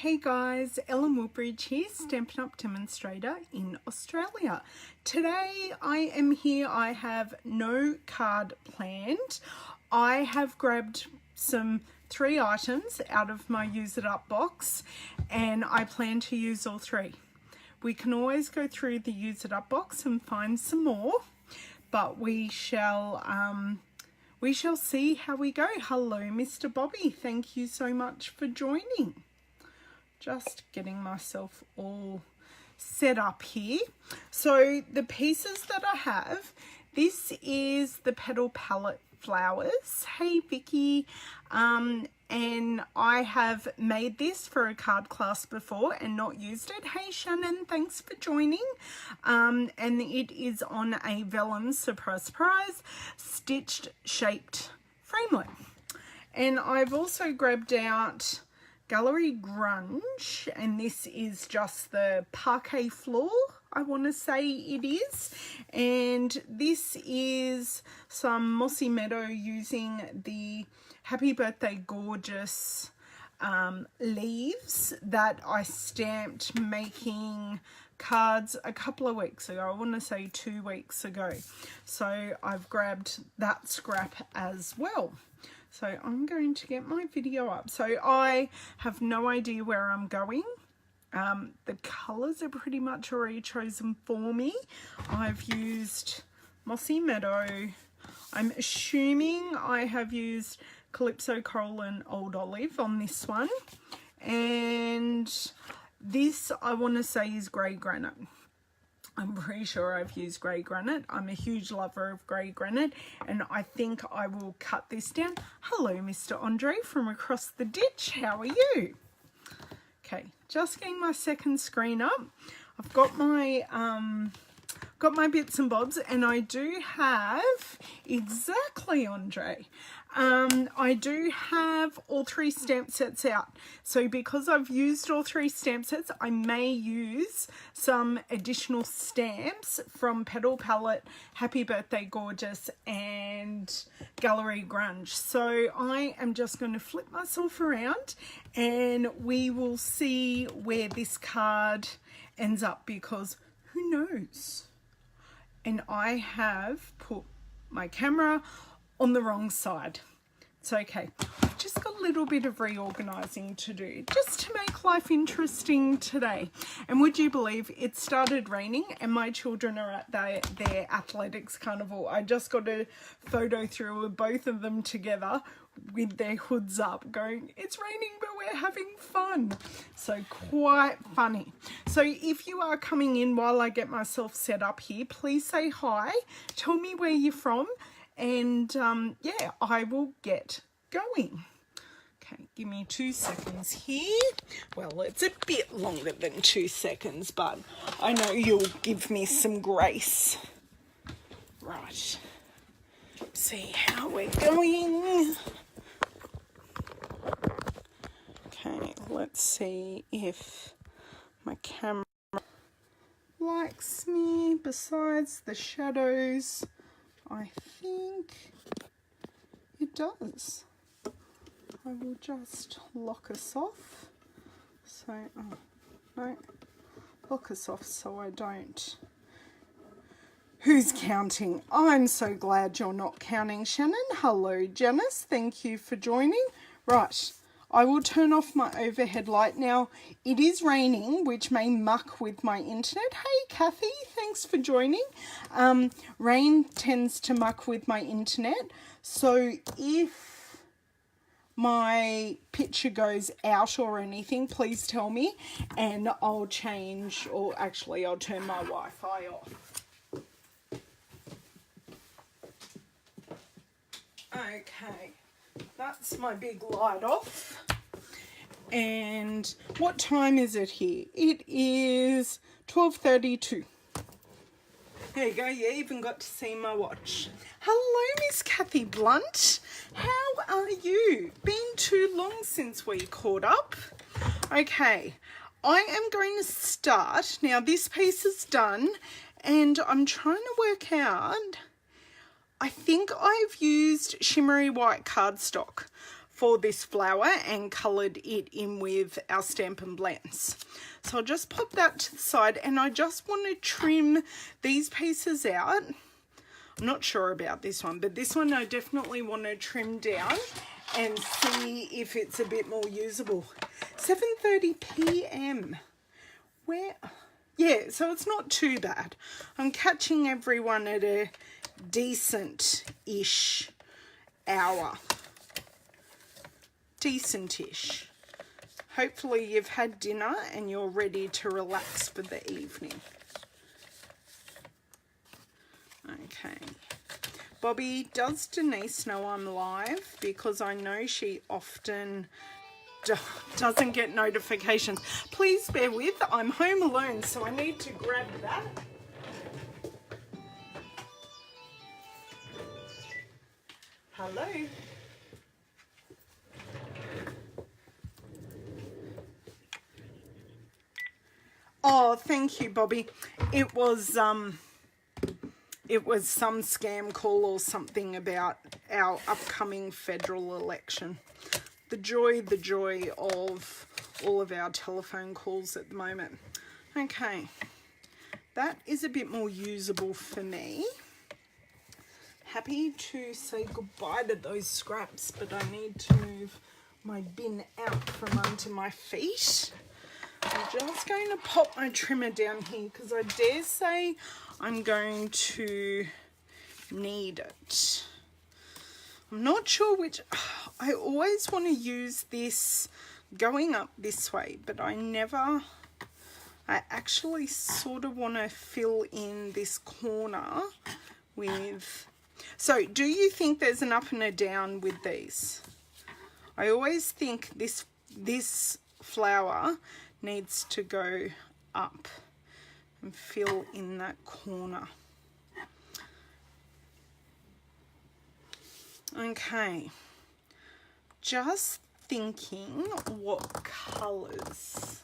Hey guys, Ellen Woodbridge here, Stampin' Up demonstrator in Australia. Today I am here, I have no card planned. I have grabbed some 3 items out of my Use It Up box and I plan to use all 3. We can always go through the Use It Up box and find some more, but we shall see how we go. Hello, Mr. Bobby. Thank you so much for joining. Just getting myself all set up here. So the pieces that I have, this is the Petal palette flowers. Hey Vicky, and I have made this for a card class before and not used it. Hey Shannon, thanks for joining. And it is on a vellum surprise stitched shaped framelit. And I've also grabbed out Gallery Grunge, and this is just the parquet floor, I want to say it is, and this is some Mossy Meadow using the Happy Birthday Gorgeous leaves that I stamped making cards a couple of weeks ago. I want to say 2 weeks ago, so I've grabbed that scrap as well. So I'm going to get my video up. So I have no idea where I'm going. The colours are pretty much already chosen for me. I've used Mossy Meadow. I'm assuming I have used Calypso Coral and Old Olive on this one. And this I want to say is Grey Granite. I'm pretty sure I've used grey granite. I'm a huge lover of grey granite, and I think I will cut this down. Hello, Mr. Andre from across the ditch. How are you? Okay, just getting my second screen up. I've got my bits and bobs, and I do have exactly, Andre. I do have all 3 stamp sets out. So because I've used all 3 stamp sets, I may use some additional stamps from Petal Palette, Happy Birthday Gorgeous, and Gallery Grunge. So I am just going to flip myself around and we will see where this card ends up, because who knows? And I have put my camera on the wrong side. It's okay. I've just got a little bit of reorganizing to do just to make life interesting today. And would you believe it started raining and my children are at their athletics carnival. I just got a photo through of both of them together with their hoods up going, it's raining but we're having fun. So quite funny. So if you are coming in while I get myself set up here, please say hi, tell me where you're from, and yeah, I will get going. Okay, give me 2 seconds here. Well, it's a bit longer than 2 seconds, but I know you'll give me some grace. Right, see how we're going. Okay, let's see if my camera likes me besides the shadows. I think it does. I will just lock us off. So, oh, no, lock us off so I don't. Who's counting? I'm so glad you're not counting, Shannon. Hello, Janice. Thank you for joining. Right, I will turn off my overhead light. Now, it is raining, which may muck with my internet. Hey, Kathy, thanks for joining. Rain tends to muck with my internet. So if my picture goes out or anything, please tell me and I'll change, or actually I'll turn my Wi-Fi off. Okay. That's my big light off. And what time is it here? It is 12:32. There you go, you even got to see my watch. Hello, Miss Kathy Blunt. How are you? Been too long since we caught up. Okay, I am going to start. Now this piece is done and I'm trying to work out, I think I've used shimmery white cardstock for this flower and coloured it in with our Stampin' blends. So I'll just pop that to the side, and I just want to trim these pieces out. I'm not sure about this one, but this one I definitely want to trim down and see if it's a bit more usable. 7:30 p.m. Where? Yeah, so it's not too bad. I'm catching everyone at a decent-ish hour. Decent-ish. Hopefully you've had dinner and you're ready to relax for the evening. Okay. Bobby, does Denise know I'm live? Because I know she often doesn't get notifications. Please bear with, I'm home alone, so I need to grab that. Hello. Oh, thank you, Bobby. It was some scam call or something about our upcoming federal election. The joy of all of our telephone calls at the moment. Okay, that is a bit more usable for me. Happy to say goodbye to those scraps, but I need to move my bin out from under my feet. I'm just going to pop my trimmer down here because I dare say I'm going to need it. I'm not sure which. I always want to use this going up this way, but I actually sort of want to fill in this corner with. So do you think there's an up and a down with these? I always think this flower needs to go up and fill in that corner. Okay, just thinking what colours.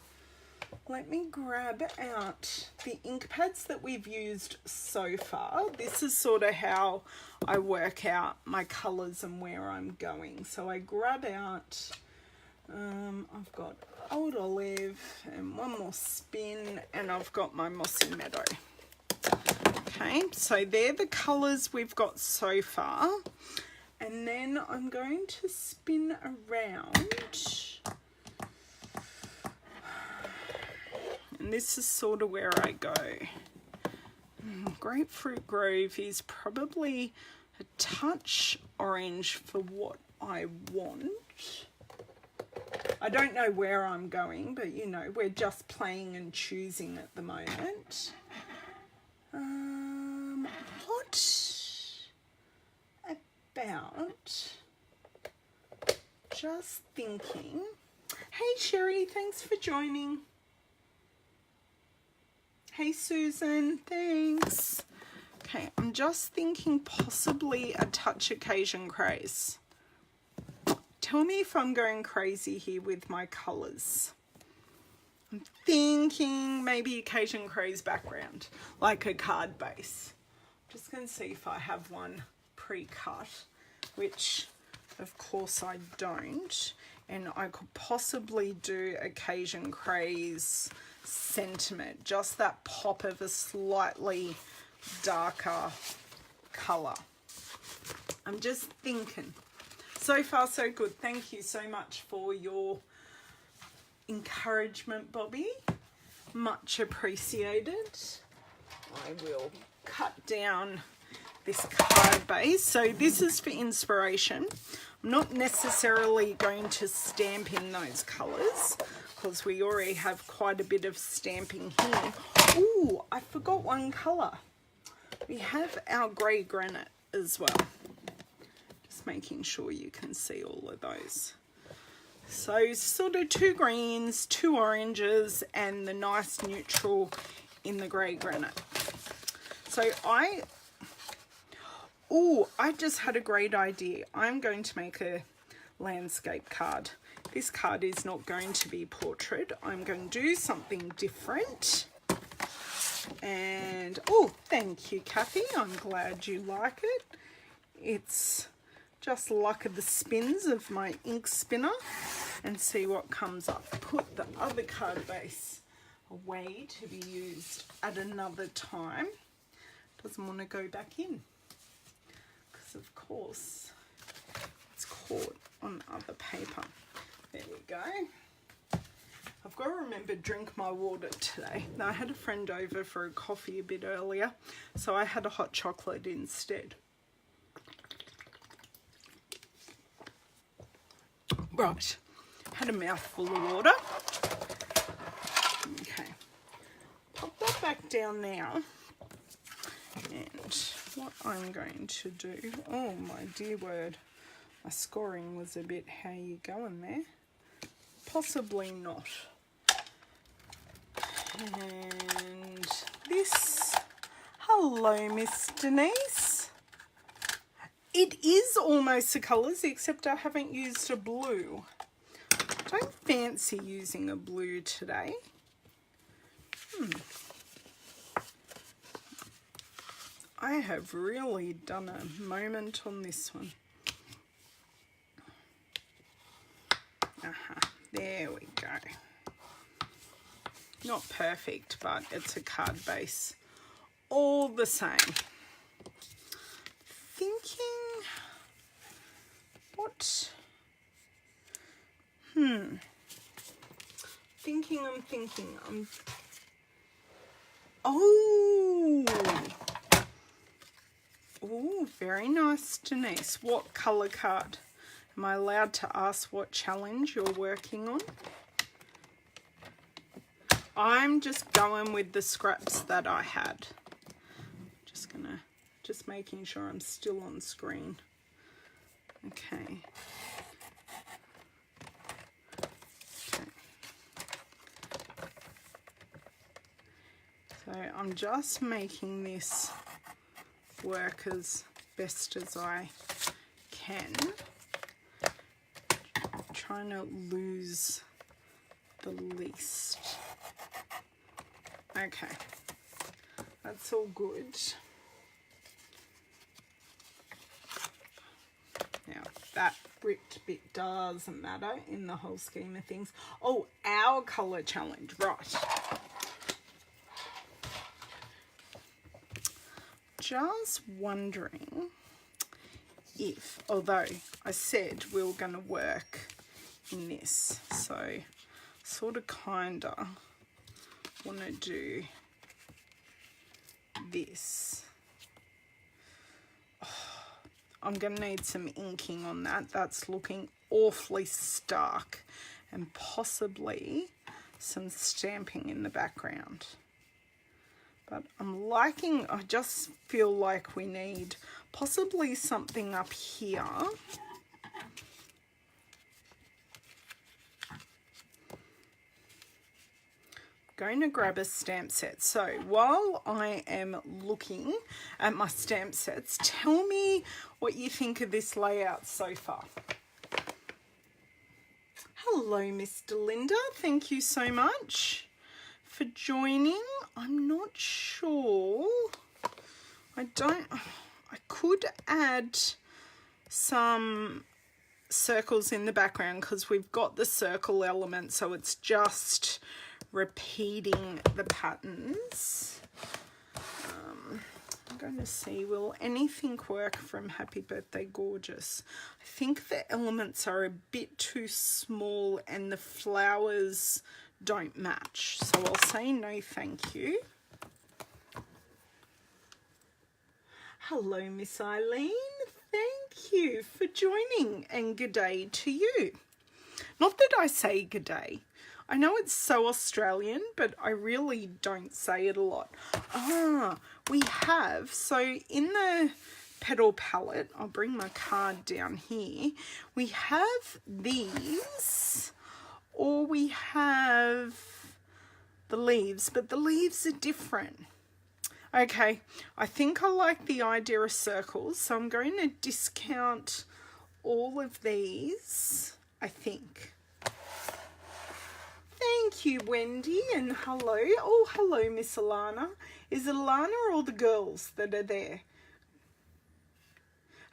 Let me grab out the ink pads that we've used so far. This is sort of how I work out my colours and where I'm going. So I grab out, I've got Old Olive and one more spin, and I've got my Mossy Meadow. Okay, so they're the colours we've got so far. And then I'm going to spin around. And this is sort of where I go. Grapefruit Grove is probably a touch orange for what I want. I don't know where I'm going, but you know, we're just playing and choosing at the moment. What about just thinking. Hey Sherry, thanks for joining. Hey Susan, thanks. Okay, I'm just thinking possibly a touch Occasion Craze. Tell me if I'm going crazy here with my colours. I'm thinking maybe Occasion Craze background, like a card base. I'm just going to see if I have one pre-cut, which of course I don't. And I could possibly do Occasion Craze Sentiment, just that pop of a slightly darker colour. I'm just thinking. So far so good. Thank you so much for your encouragement, Bobby. Much appreciated. I will cut down this card base. So this is for inspiration. I'm not necessarily going to stamp in those colours because we already have quite a bit of stamping here. Ooh, I forgot one colour. We have our grey granite as well. Just making sure you can see all of those. So sort of 2 greens, 2 oranges, and the nice neutral in the grey granite. So I just had a great idea. I'm going to make a landscape card. This card is not going to be portrait. I'm going to do something different. And, oh, thank you, Kathy. I'm glad you like it. It's just luck of the spins of my ink spinner and see what comes up. Put the other card base away to be used at another time. Doesn't want to go back in because of course it's caught on other paper. There we go. I've got to remember to drink my water today. Now I had a friend over for a coffee a bit earlier, so I had a hot chocolate instead. Right, had a mouthful of water. Okay, pop that back down now. And what I'm going to do, oh my dear word, my scoring was a bit, how you going there? Possibly not. And this, hello Miss Denise. It is almost the colours, except I haven't used a blue. Don't fancy using a blue today. I have really done a moment on this one. There we go. Not perfect, but it's a card base all the same. Thinking. Oh, very nice, Denise. What colour card? Am I allowed to ask what challenge you're working on? I'm just going with the scraps that I had. Just making sure I'm still on screen. Okay. So I'm just making this work as best as I can. Trying to lose the least. Okay, that's all good. Now that ripped bit doesn't matter in the whole scheme of things. Oh, our colour challenge, right. Just wondering if, although I said we were going to work in this, so sort of kinda want to do this. I'm going to need some inking on that. That's looking awfully stark, and possibly some stamping in the background. But I'm liking, I just feel like we need possibly something up here. Going to grab a stamp set. So while I am looking at my stamp sets, tell me what you think of this layout so far. Hello, Mr. Linda. Thank you so much for joining. I'm not sure. I could add some circles in the background because we've got the circle element, so it's just repeating the patterns. I'm going to see, will anything work from Happy Birthday Gorgeous? I think the elements are a bit too small and the flowers don't match, so I'll say no thank you. Hello, Miss Eileen. Thank you for joining, and good day to you. Not that I say good day. I know it's so Australian, but I really don't say it a lot. We have, so in the Petal palette, I'll bring my card down here, we have these, or we have the leaves, but the leaves are different. Okay, I think I like the idea of circles, so I'm going to discount all of these, I think. Thank you, Wendy, and hello. Oh, hello, Miss Alana. Is it Alana or all the girls that are there?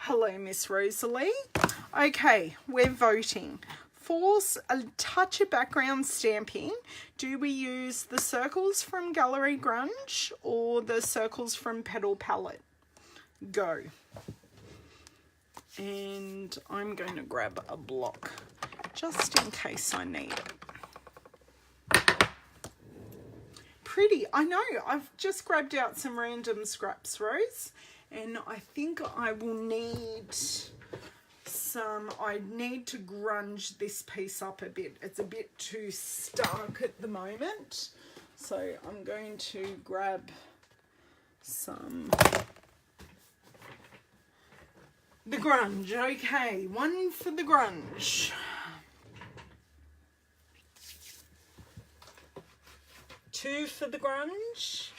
Hello, Miss Rosalie. Okay, we're voting. For a touch of background stamping, do we use the circles from Gallery Grunge or the circles from Petal palette? Go. And I'm going to grab a block just in case I need it. Pretty. I know. I've just grabbed out some random scraps, Rose, and I think I will need I need to grunge this piece up a bit. It's a bit too stark at the moment. So I'm going to grab some the grunge. Okay, one for the grunge. Two for the grunge.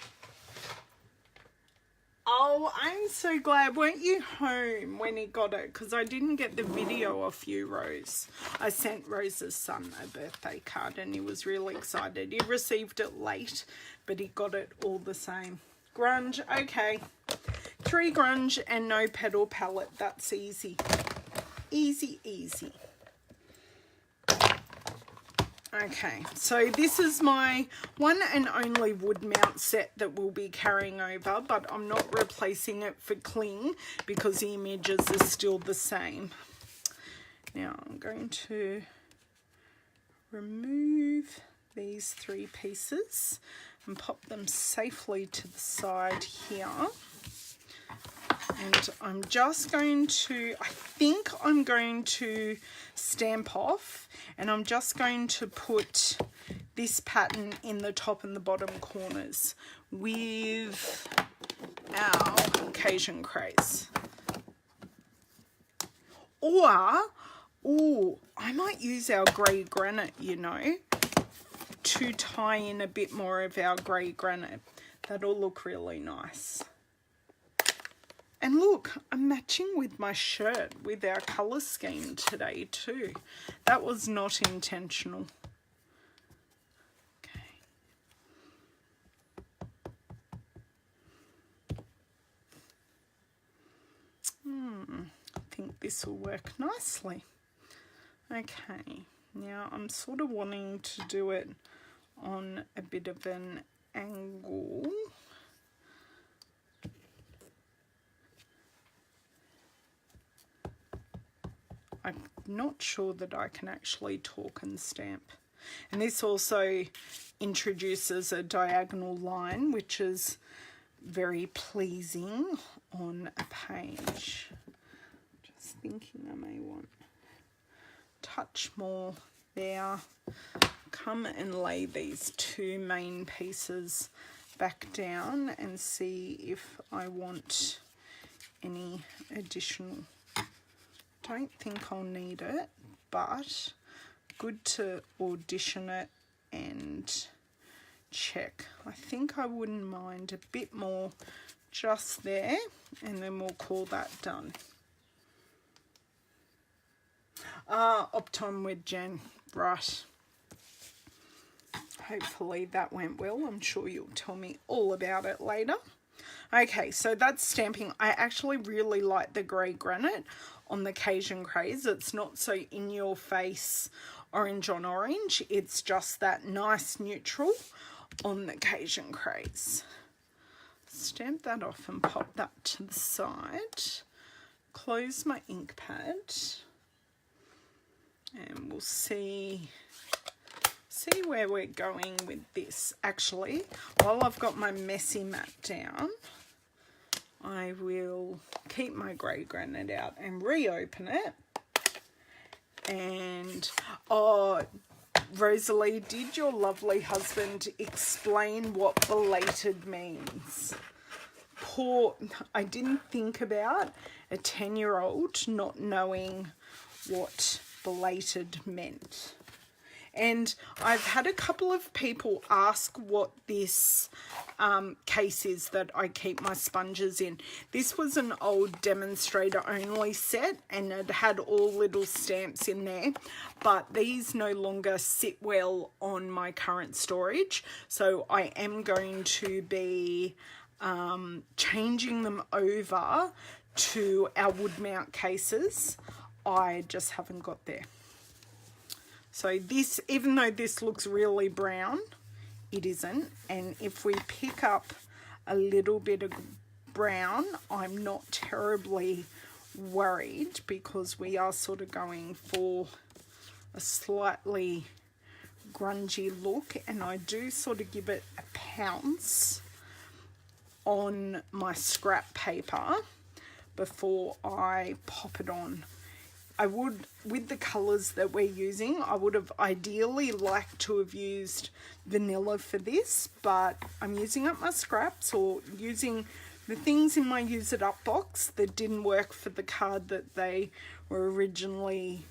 Oh, I'm so glad. Weren't you home when he got it? Because I didn't get the video off you, Rose. I sent Rose's son a birthday card and he was really excited. He received it late, but he got it all the same. Grunge, okay. 3 grunge and no Petal palette. That's easy. Easy, easy. Okay, so this is my one and only wood mount set that we'll be carrying over, but I'm not replacing it for cling because the images are still the same. Now I'm going to remove these 3 pieces and pop them safely to the side here. And I'm just going to, I think I'm going to stamp off, and I'm just going to put this pattern in the top and the bottom corners with our Occasion Craze. Or, I might use our grey granite, you know, to tie in a bit more of our grey granite. That'll look really nice. And look, I'm matching with my shirt with our colour scheme today too. That was not intentional. Okay. I think this will work nicely. Okay, now I'm sort of wanting to do it on a bit of an angle. I'm not sure that I can actually talk and stamp. And this also introduces a diagonal line, which is very pleasing on a page. Just thinking I may want a touch more there. Come and lay these 2 main pieces back down and see if I want any additional. Don't think I'll need it, but good to audition it and check. I think I wouldn't mind a bit more just there, and then we'll call that done. Optom with Jen, right. Hopefully that went well. I'm sure you'll tell me all about it later. Okay, so that's stamping. I actually really like the grey granite on the Occasion Craze. It's not so in your face orange on orange. It's just that nice neutral on the Occasion Craze. Stamp that off and pop that to the side. Close my ink pad. And we'll see where we're going with this. Actually, while I've got my messy mat down, I will keep my grey granite out and reopen it. And, oh, Rosalie, did your lovely husband explain what belated means? Poor, I didn't think about a 10-year-old not knowing what belated meant. And I've had a couple of people ask what this case is that I keep my sponges in. This was an old demonstrator only set, and it had all little stamps in there, but these no longer sit well on my current storage, so I am going to be changing them over to our wood mount cases. I just haven't got there. So this, even though this looks really brown, it isn't. And if we pick up a little bit of brown, I'm not terribly worried, because we are sort of going for a slightly grungy look, and I do sort of give it a pounce on my scrap paper before I pop it on. I would, with the colours that we're using, I would have ideally liked to have used vanilla for this, but I'm using up my scraps, or using the things in my use it up box that didn't work for the card that they were originally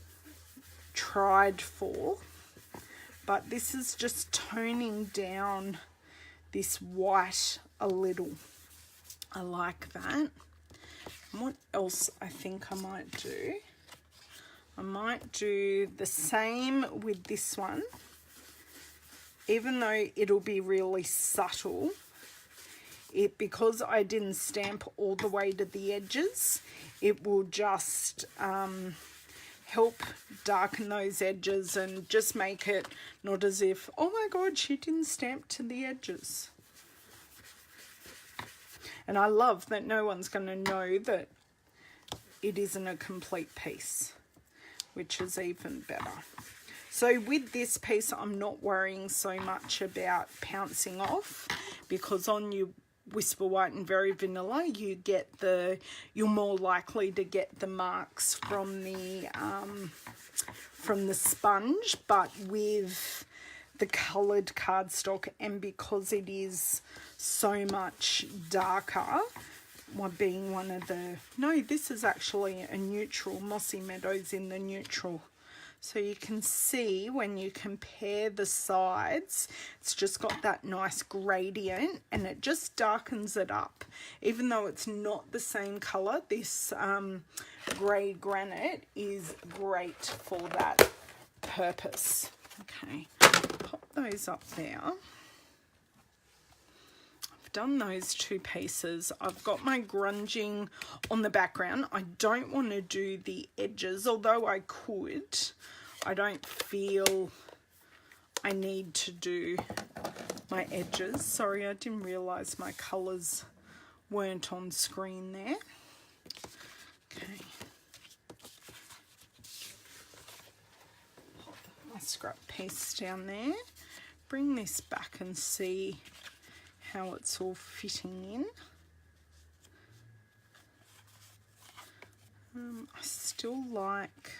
tried for. But this is just toning down this white a little. I like that. And what else I think I might do? I might do the same with this one. Even though it'll be really subtle, because I didn't stamp all the way to the edges, it will just help darken those edges and just make it not as if, oh my god, she didn't stamp to the edges. And I love that no one's going to know that it isn't a complete piece, which is even better. So with this piece, I'm not worrying so much about pouncing off, because on your Whisper White and Very Vanilla, you're more likely to get the marks from the sponge. But with the coloured cardstock, and because it is so much darker, being one of the, no, this is actually a neutral, Mossy Meadows in the neutral. So you can see when you compare the sides, it's just got that nice gradient, and it just darkens it up. Even though it's not the same colour, this grey granite is great for that purpose. Okay, pop those up there. I've done those two pieces. I've got my grunging on the background. I don't want to do the edges, although I could. I don't feel I need to do my edges. Sorry, I didn't realise my colours weren't on screen there. Okay. Pop my scrap piece down there. Bring this back and see how it's all fitting in. I still like...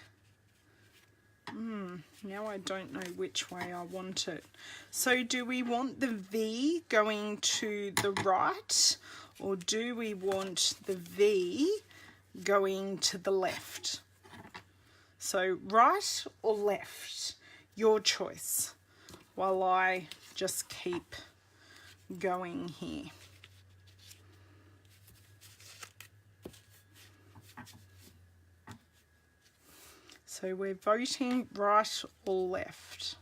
now I don't know which way I want it. So do we want the V going to the right, or do we want the V going to the left? So right or left, your choice, while I just keep going here. So we're voting right or left.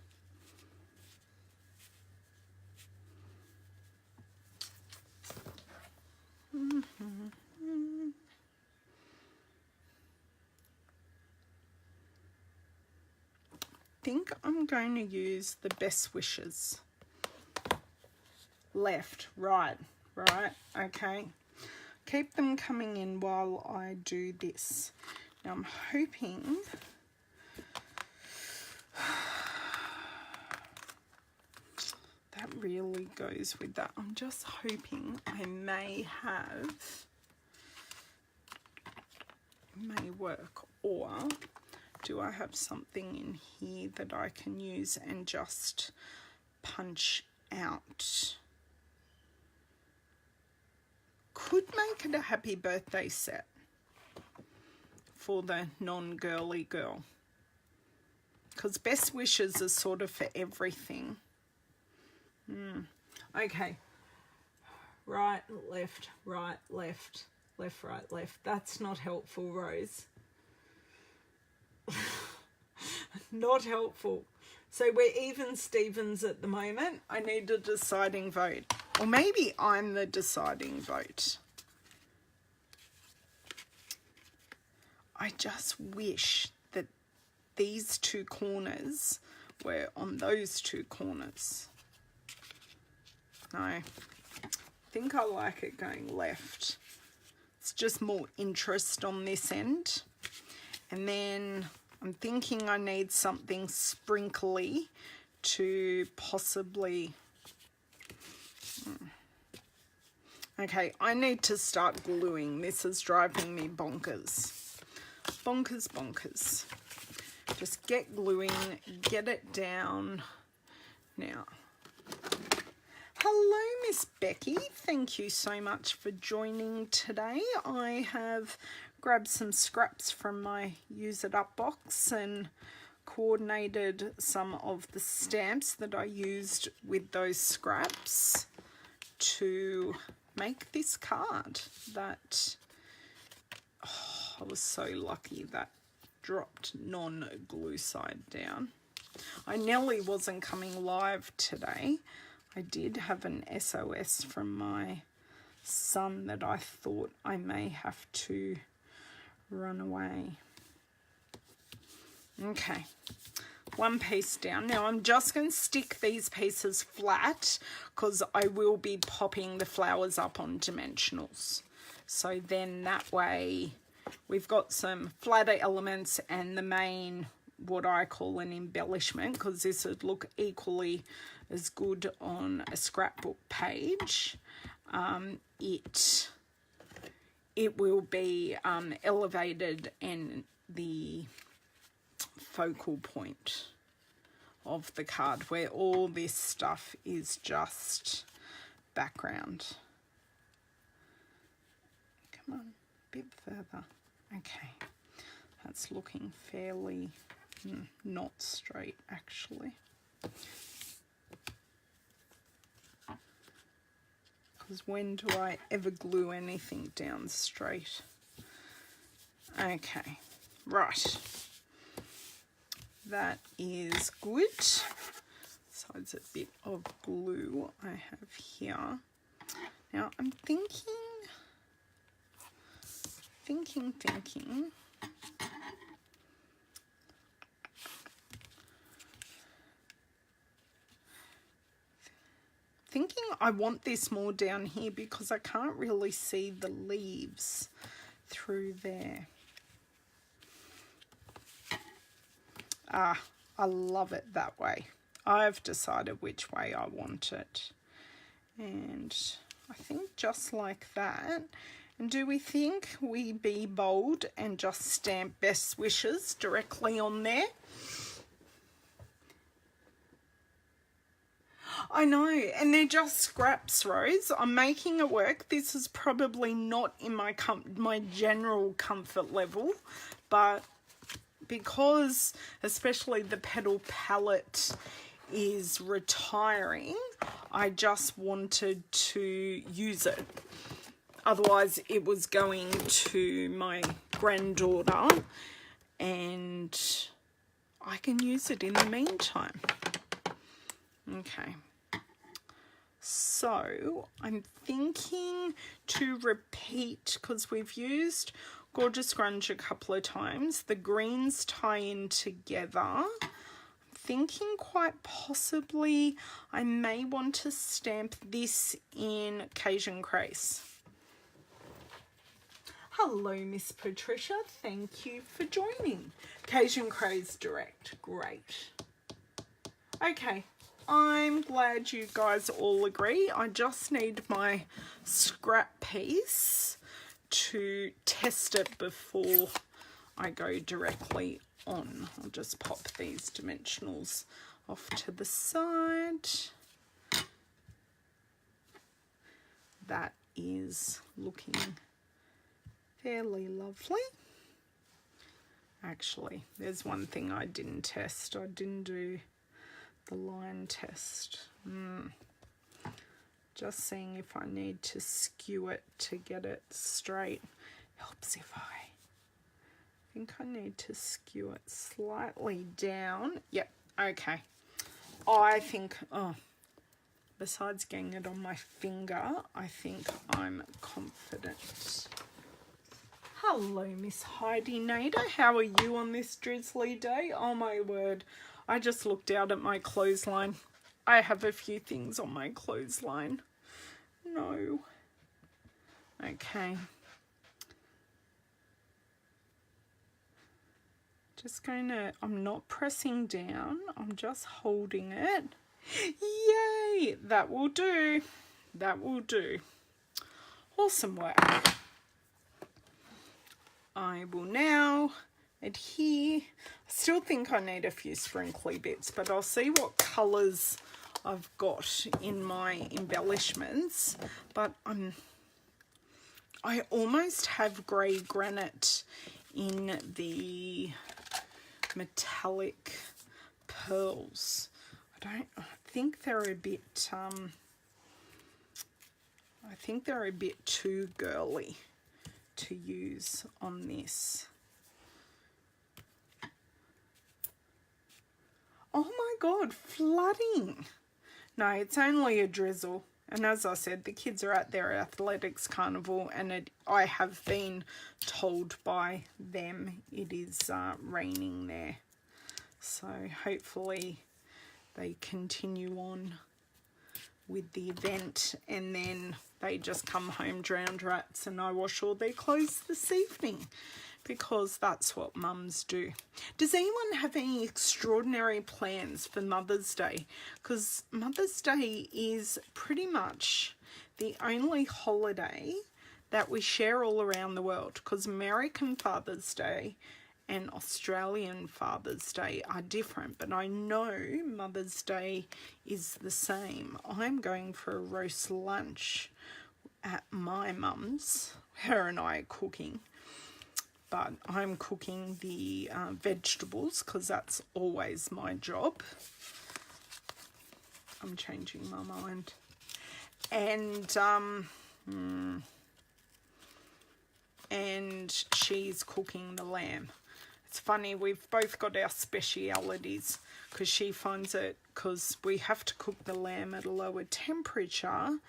I think I'm going to use the Best Wishes. Left, right, okay. Keep them coming in while I do this. Now I'm hoping that really goes with that. I'm just hoping I may work, or do I have something in here that I can use and just punch out? Could make it a happy birthday set for the non-girly girl, because Best Wishes is sort of for everything. Okay, right, left, right, left, left, right, left. That's not helpful, Rose. Not helpful. So we're even Stevens at the moment. I need a deciding vote, or maybe I'm the deciding vote. I just wish that these two corners were on those two corners. No, I think I like it going left. It's just more interest on this end. And then I'm thinking I need something sprinkly to possibly... Okay, I need to start gluing. This is driving me bonkers. Bonkers, bonkers. Just get gluing, get it down. Now, hello, Miss Becky. Thank you so much for joining today. I have grabbed some scraps from my Use It Up box and coordinated some of the stamps that I used with those scraps to make this card that, oh, I was so lucky that dropped non-glue side down. I nearly wasn't coming live today. I did have an SOS from my son that I thought I may have to run away. Okay, one piece down. Now I'm just going to stick these pieces flat because I will be popping the flowers up on dimensionals. So then that way we've got some flatter elements and the main, what I call an embellishment, because this would look equally as good on a scrapbook page. It will be elevated and the focal point of the card, where all this stuff is just background. Come on, a bit further. Okay, that's looking fairly not straight actually. Because when do I ever glue anything down straight? Okay, right. That is good. Besides a bit of glue I have here. Now I'm thinking. I want this more down here because I can't really see the leaves through there. Ah, I love it that way. I've decided which way I want it. And I think just like that. And do we think we be bold and just stamp best wishes directly on there? I know, and they're just scraps, Rose. I'm making it work. This is probably not in my general comfort level, but because especially the Petal palette is retiring, I just wanted to use it. Otherwise it was going to my granddaughter and I can use it in the meantime. Okay, so I'm thinking to repeat, because we've used Gorgeous Grunge a couple of times. The greens tie in together. I'm thinking quite possibly I may want to stamp this in Cajun Craze. Hello, Miss Patricia. Thank you for joining. Cajun Craze Direct. Great. Okay. I'm glad you guys all agree. I just need my scrap piece to test it before I go directly on. I'll just pop these dimensionals off to the side. That is looking fairly lovely. Actually, there's one thing I didn't test. I didn't do the line test. Just seeing if I need to skew it to get it straight. Helps if I think I need to skew it slightly down. Yep, okay. I think, oh, besides getting it on my finger, I think I'm confident. Hello, Miss Heidi Nader. How are you on this drizzly day? Oh my word. I just looked out at my clothesline. I have a few things on my clothesline. No. Okay. Just going to, I'm not pressing down. I'm just holding it. Yay! That will do. That will do. Awesome work. I will now adhere. I still think I need a few sprinkly bits, but I'll see what colours I've got in my embellishments. But I almost have grey granite in the metallic pearls. I think they're a bit I think they're a bit too girly to use on this. Oh my god, flooding. No, it's only a drizzle. And as I said, the kids are at their athletics carnival, and I have been told by them it is raining there. So hopefully they continue on with the event, and then they just come home drowned rats and I wash all their clothes this evening, because that's what mums do. Does anyone have any extraordinary plans for Mother's Day? Because Mother's Day is pretty much the only holiday that we share all around the world, because American Father's Day and Australian Father's Day are different, but I know Mother's Day is the same. I'm going for a roast lunch at my mum's. Her and I are cooking, but I'm cooking the vegetables because that's always my job. I'm changing my mind. And she's cooking the lamb. It's funny, we've both got our specialities, because she finds it, because we have to cook the lamb at a lower temperature,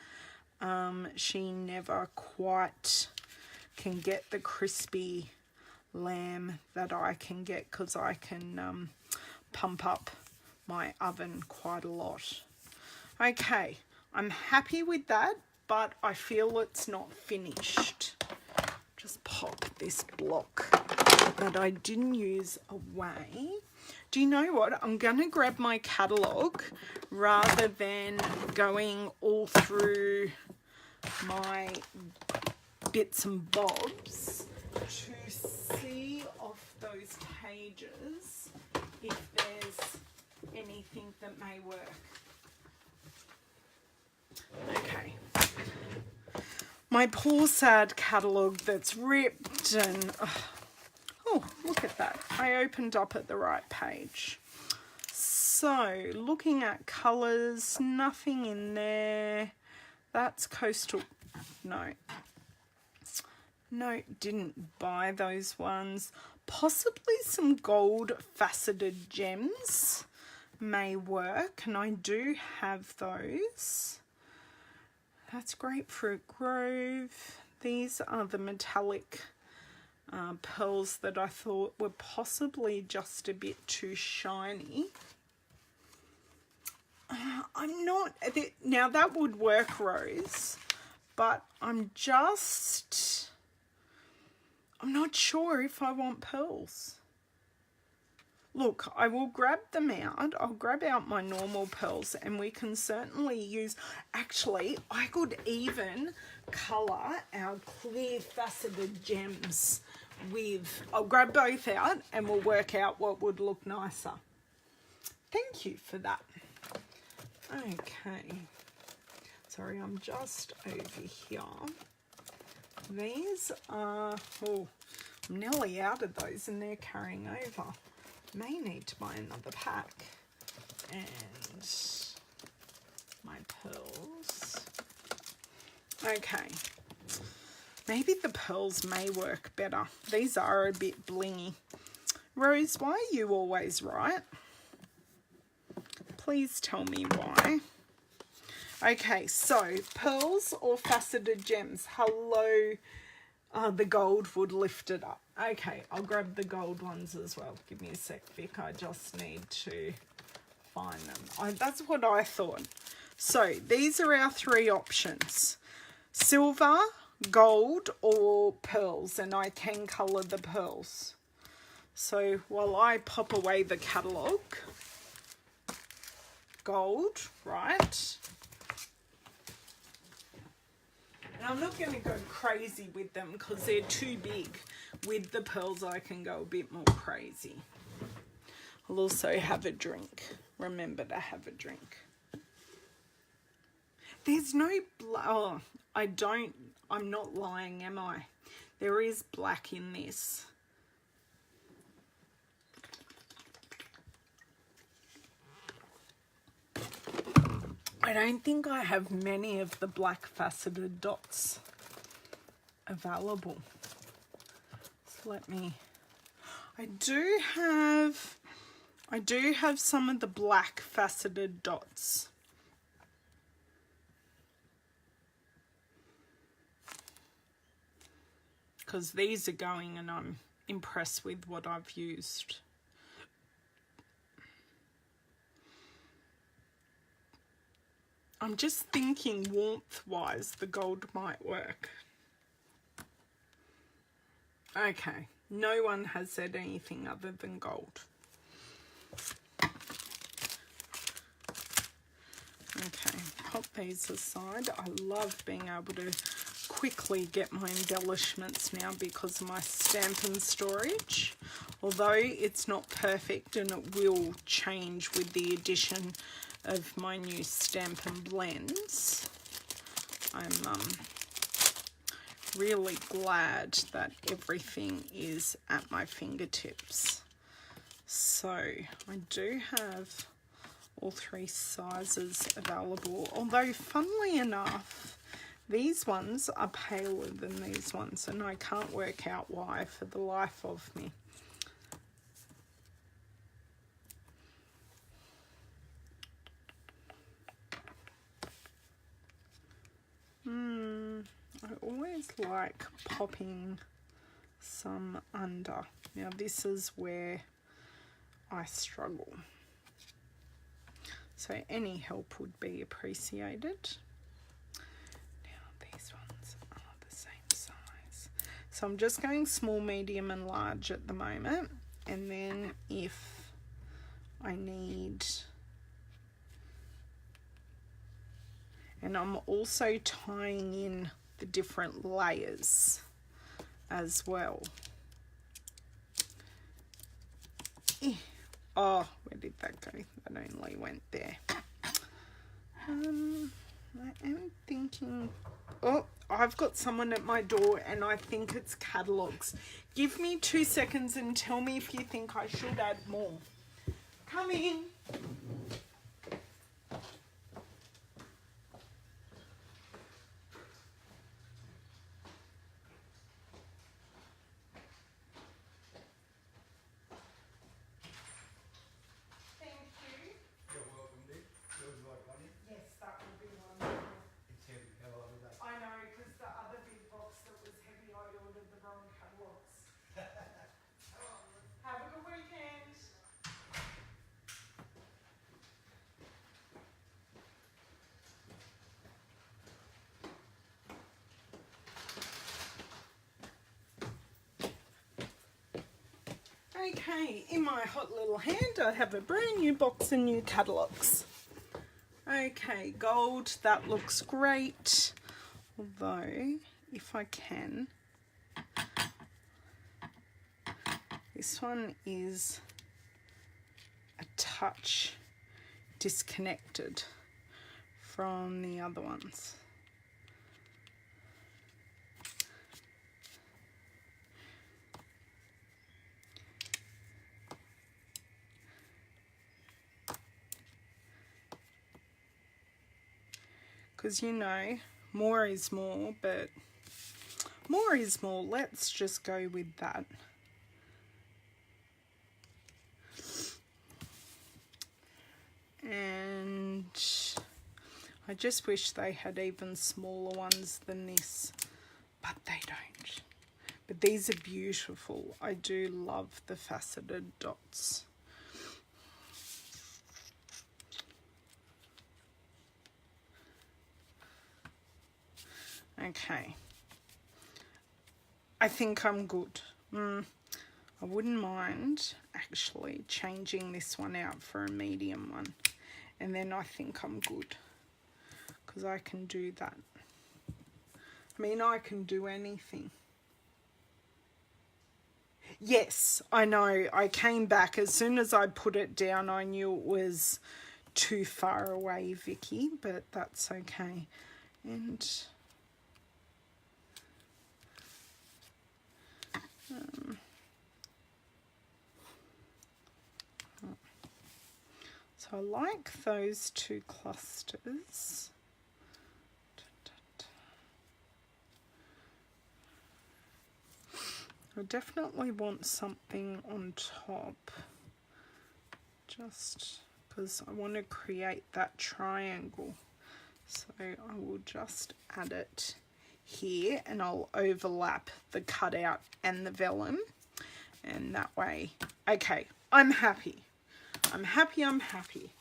she never quite can get the crispy lamb that I can get, because I can pump up my oven quite a lot. Okay, I'm happy with that, but I feel it's not finished. Just pop this block that I didn't use away. Do you know what? I'm going to grab my catalogue rather than going all through my bits and bobs to see off those pages if there's anything that may work. Okay. My poor sad catalogue that's ripped and... Oh, look at that. I opened up at the right page. So, looking at colours, nothing in there. That's coastal... No. No, didn't buy those ones. Possibly some gold faceted gems may work, and I do have those. That's Grapefruit Grove. These are the metallic pearls that I thought were possibly just a bit too shiny. I'm not... Now, that would work, Rose, but I'm not sure if I want pearls. Look, I will grab them out. I'll grab out my normal pearls, and we can certainly use... Actually, I could even colour our clear faceted gems with... I'll grab both out and we'll work out what would look nicer. Thank you for that. Okay. Sorry, I'm just over here. These are... Oh, I'm nearly out of those and they're carrying over. May need to buy another pack. And my pearls. Okay. Maybe the pearls may work better. These are a bit blingy. Rose, why are you always right? Please tell me why. Okay, so pearls or faceted gems? Hello, the gold would lift it up. Okay, I'll grab the gold ones as well. Give me a sec, Vic. I just need to find them. That's what I thought. So these are our three options: silver, gold, or pearls, and I can colour the pearls. So while I pop away the catalogue, gold, right? And I'm not going to go crazy with them because they're too big. With the pearls, I can go a bit more crazy. I'll also have a drink. Remember to have a drink. There's no black. Oh, I'm not lying, am I? There is black in this. I don't think I have many of the black faceted dots available. So let me, I do have some of the black faceted dots. Because these are going and I'm impressed with what I've used. I'm just thinking warmth-wise, the gold might work. Okay, no one has said anything other than gold. Okay, pop these aside. I love being able to quickly get my embellishments now because of my Stampin storage. Although it's not perfect and it will change with the addition of my new Stampin blends. I'm really glad that everything is at my fingertips. So I do have all three sizes available, although funnily enough these ones are paler than these ones and I can't work out why for the life of me. I always like popping some under. Now this is where I struggle. So any help would be appreciated. Now these ones are the same size. So I'm just going small, medium and large at the moment. And then if I need... And I'm also tying in the different layers as well. Oh, where did that go? That only went there. I am thinking... Oh, I've got someone at my door and I think it's catalogues. Give me 2 seconds and tell me if you think I should add more. Come in. Okay, in my hot little hand I have a brand new box of new catalogues. Okay, gold, that looks great. Although, if I can, this one is a touch disconnected from the other ones. Because, you know, more is more, but more is more. Let's just go with that. And I just wish they had even smaller ones than this, but they don't. But these are beautiful. I do love the faceted dots. Okay. I think I'm good. I wouldn't mind actually changing this one out for a medium one. And then I think I'm good. Because I can do that. I mean, I can do anything. Yes, I know. I came back. As soon as I put it down, I knew it was too far away, Vicky. But that's okay. And... so I like those two clusters. I definitely want something on top, just because I want to create that triangle. So I will just add it here, and I'll overlap the cutout and the vellum, and that way, okay, I'm happy. I'm happy.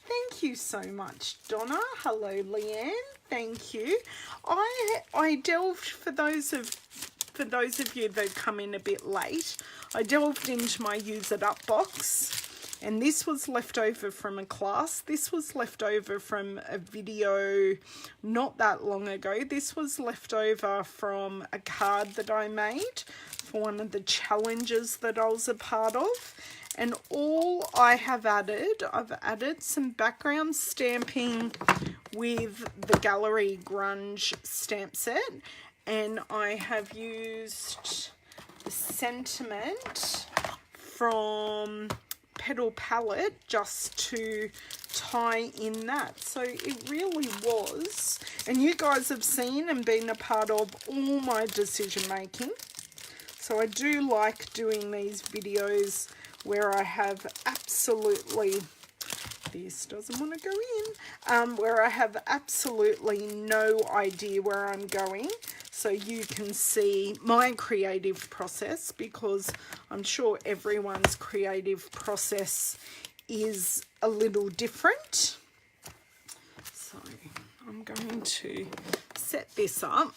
Thank you so much, Donna. Hello, Leanne. Thank you. I delved, for those of you that come in a bit late, I delved into my Use It Up box. And this was left over from a class. This was left over from a video not that long ago. This was left over from a card that I made for one of the challenges that I was a part of. And all I have added, I've added some background stamping with the Gallery Grunge stamp set. And I have used the sentiment from Petal palette just to tie in that. So it really was, and you guys have seen and been a part of all my decision making. So I do like doing these videos where I have absolutely, this doesn't want to go in, where I have absolutely no idea where I'm going. So you can see my creative process, because I'm sure everyone's creative process is a little different. So I'm going to set this up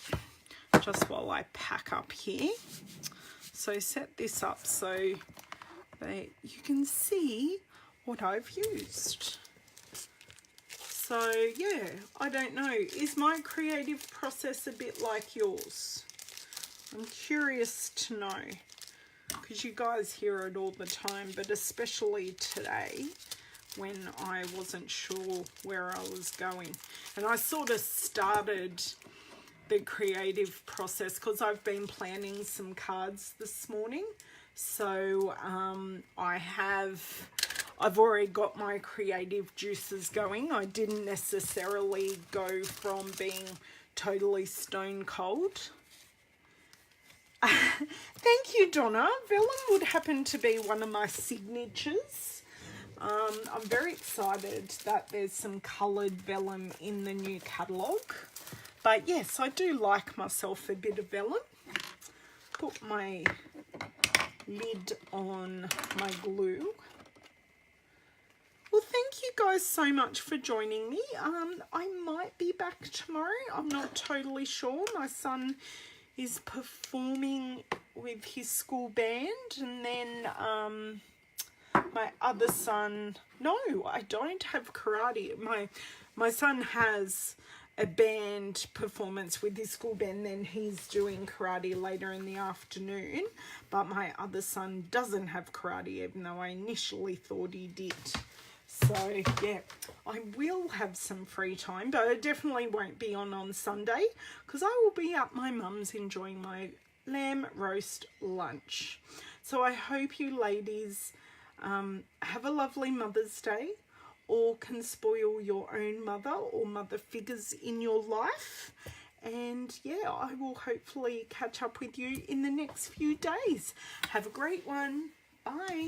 just while I pack up here. So set this up so that you can see what I've used. So yeah, I don't know, is my creative process a bit like yours? I'm curious to know, because you guys hear it all the time, but especially today when I wasn't sure where I was going. And I sort of started the creative process because I've been planning some cards this morning. So I've already got my creative juices going. I didn't necessarily go from being totally stone cold. Thank you, Donna. Vellum would happen to be one of my signatures. I'm very excited that there's some coloured vellum in the new catalogue. But yes, I do like myself a bit of vellum. Put my lid on my glue. Well, thank you guys so much for joining me. I might be back tomorrow. I'm not totally sure. My son is performing with his school band, and then my other son, no, I don't have karate. My son has a band performance with his school band, then he's doing karate later in the afternoon. But my other son doesn't have karate, even though I initially thought he did. So yeah, I will have some free time, but I definitely won't be on Sunday, because I will be at my mum's enjoying my lamb roast lunch. So I hope you ladies have a lovely Mother's Day, or can spoil your own mother or mother figures in your life. And yeah, I will hopefully catch up with you in the next few days. Have a great one. Bye.